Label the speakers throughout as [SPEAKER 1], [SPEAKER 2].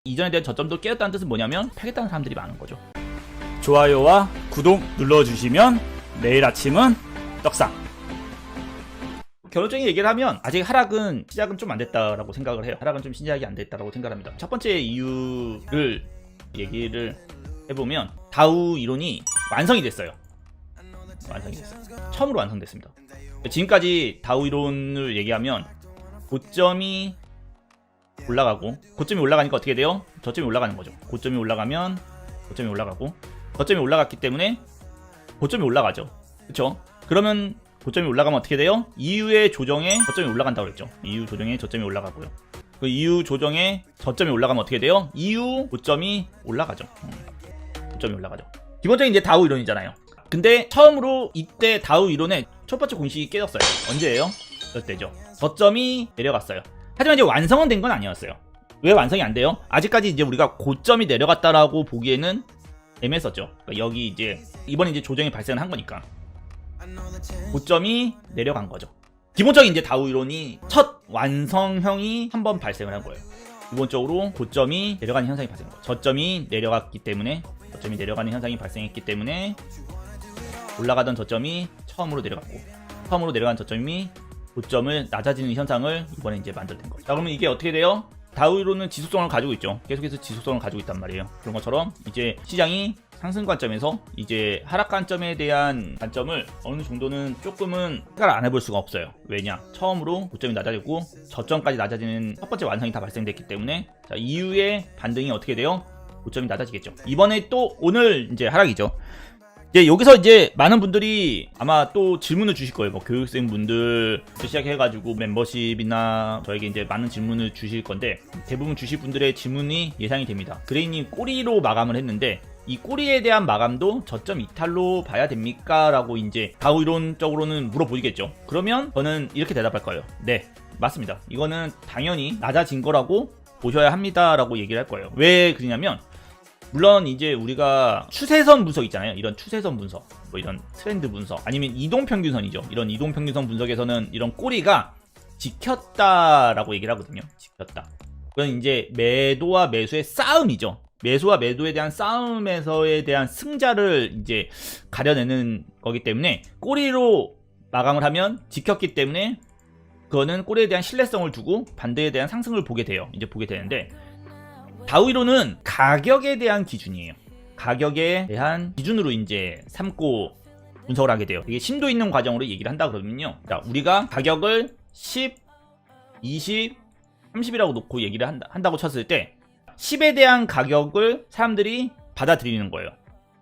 [SPEAKER 1] 이전에 대한 저점도 깨졌다는 뜻은 뭐냐면 팔겠다는 사람들이 많은 거죠.
[SPEAKER 2] 좋아요와 구독 눌러주시면 내일 아침은 떡상.
[SPEAKER 1] 결론적인 얘기를 하면 아직 하락은 시작은 좀 안 됐다라고 생각을 해요. 하락은 좀 시작이 안 됐다라고 생각합니다. 첫 번째 이유를 얘기를 해보면 다우 이론이 완성이 됐어요. 처음으로 완성됐습니다. 지금까지 다우 이론을 얘기하면 고점이 올라가고, 고점이 올라가니까 어떻게 돼요? 저점이 올라가는 거죠. 고점이 올라가면 고점이 올라가고, 저점이 올라갔기 때문에 고점이 올라가죠. 그쵸? 그러면 고점이 올라가면 어떻게 돼요? 이후의 조정에 저점이 올라간다고 그랬죠. 이후 조정에 저점이 올라가고요. 그 이후 조정에 저점이 올라가면 어떻게 돼요? 이후 고점이 올라가죠. 고점이 올라가죠. 기본적인 이제 다우 이론이잖아요. 근데 처음으로 이때 다우 이론의 첫 번째 공식이 깨졌어요. 언제예요? 이때죠. 저점이 내려갔어요. 하지만 이제 완성은 된 건 아니었어요. 왜 완성이 안 돼요? 아직까지 이제 우리가 고점이 내려갔다라고 보기에는 애매했었죠. 그러니까 여기 이제 이번에 이제 조정이 발생을 한 거니까 고점이 내려간 거죠. 기본적인 이제 다우 이론이 첫 완성형이 한번 발생을 한 거예요. 기본적으로 고점이 내려가는 현상이 발생한 거예요. 저점이 내려갔기 때문에, 저점이 내려가는 현상이 발생했기 때문에 올라가던 저점이 처음으로 내려갔고, 처음으로 내려간 저점이 고점을 낮아지는 현상을 이번에 이제 만들어낸 거죠. 자, 그러면 이게 어떻게 돼요? 다우 이론은 지속성을 가지고 있죠. 계속해서 지속성을 가지고 있단 말이에요. 그런 것처럼 이제 시장이 상승 관점에서 이제 하락 관점에 대한 관점을 어느 정도는 조금은 생각을 안 해볼 수가 없어요. 왜냐? 처음으로 고점이 낮아지고 저점까지 낮아지는 첫 번째 완성이 다 발생됐기 때문에, 자, 이후에 반등이 어떻게 돼요? 고점이 낮아지겠죠. 이번에 또 오늘 이제 하락이죠. 이제 여기서 이제 많은 분들이 아마 또 질문을 주실 거예요. 뭐 교육생 분들 시작해가지고 멤버십이나 저에게 이제 많은 질문을 주실 건데, 대부분 주실 분들의 질문이 예상이 됩니다. 그레이님 꼬리로 마감을 했는데 이 꼬리에 대한 마감도 저점 이탈로 봐야 됩니까? 라고 이제 다우 이론적으로는 물어보시겠죠. 그러면 저는 이렇게 대답할 거예요. 네, 맞습니다. 이거는 당연히 낮아진 거라고 보셔야 합니다 라고 얘기를 할 거예요. 왜 그러냐면, 물론 이제 우리가 추세선 분석 있잖아요. 이런 추세선 분석, 뭐 이런 트렌드 분석, 아니면 이동평균선이죠. 이런 이동평균선 분석에서는 이런 꼬리가 지켰다라고 얘기를 하거든요. 지켰다. 그건 이제 매도와 매수의 싸움이죠. 매수와 매도에 대한 싸움에서에 대한 승자를 이제 가려내는 거기 때문에, 꼬리로 마감을 하면 지켰기 때문에 그거는 꼬리에 대한 신뢰성을 두고 반대에 대한 상승을 보게 돼요. 이제 보게 되는데, 다우 이론은 가격에 대한 기준이에요. 가격에 대한 기준으로 이제 삼고 분석을 하게 돼요. 이게 심도 있는 과정으로 얘기를 한다 그러면요. 자, 우리가 가격을 10, 20, 30이라고 놓고 얘기를 한다고 쳤을 때 10에 대한 가격을 사람들이 받아들이는 거예요.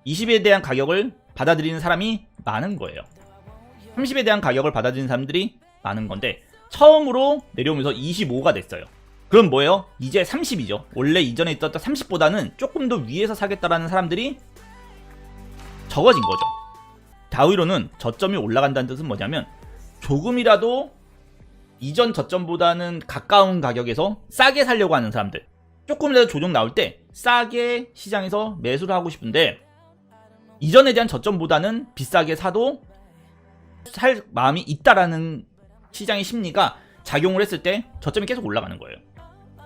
[SPEAKER 1] 20에 대한 가격을 받아들이는 사람이 많은 거예요. 30에 대한 가격을 받아들이는 사람들이 많은 건데, 처음으로 내려오면서 25가 됐어요. 그럼 뭐예요? 이제 30이죠. 원래 이전에 있었던 30보다는 조금 더 위에서 사겠다라는 사람들이 적어진 거죠. 다우 이론은 저점이 올라간다는 뜻은 뭐냐면, 조금이라도 이전 저점보다는 가까운 가격에서 싸게 살려고 하는 사람들, 조금이라도 조정 나올 때 싸게 시장에서 매수를 하고 싶은데 이전에 대한 저점보다는 비싸게 사도 살 마음이 있다라는 시장의 심리가 작용을 했을 때 저점이 계속 올라가는 거예요.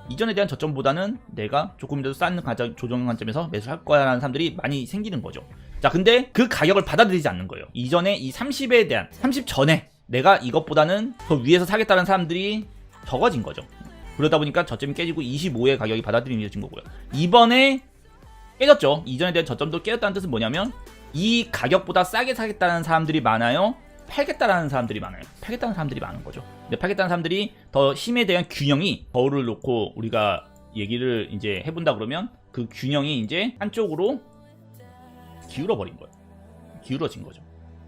[SPEAKER 1] 이전에 대한 저점보다는 내가 조금이라도 싼 조정 관점에서 매수할 거야 라는 사람들이 많이 생기는 거죠. 자, 근데 그 가격을 받아들이지 않는 거예요. 이전에 이 30에 대한, 30 전에 내가 이것보다는 더 위에서 사겠다는 사람들이 적어진 거죠. 그러다 보니까 저점이 깨지고 25의 가격이 받아들여진 거고요. 이번에 깨졌죠. 이전에 대한 저점도 깨졌다는 뜻은 뭐냐면, 이 가격보다 싸게 사겠다는 사람들이 많아요? 팔겠다라는 사람들이 많아요? 팔겠다는 사람들이 많은 거죠. 근데 팔겠다는 사람들이 더 힘에 대한 균형이, 거울을 놓고 우리가 얘기를 이제 해본다 그러면 그 균형이 이제 한쪽으로 기울어버린 거예요. 기울어진 거죠.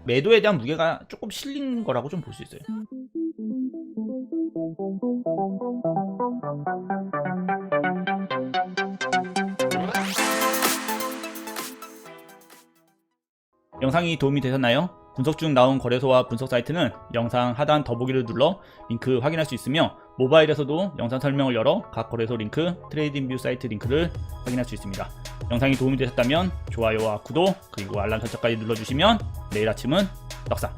[SPEAKER 1] 매도에 대한 무게가 조금 실린 거라고 좀 볼 수 있어요. 영상이 도움이 되셨나요? 분석 중 나온 거래소와 분석 사이트는 영상 하단 더보기를 눌러 링크 확인할 수 있으며, 모바일에서도 영상 설명을 열어 각 거래소 링크, 트레이딩뷰 사이트 링크를 확인할 수 있습니다. 영상이 도움이 되셨다면 좋아요와 구독, 그리고 알람 설정까지 눌러주시면 내일 아침은 떡상!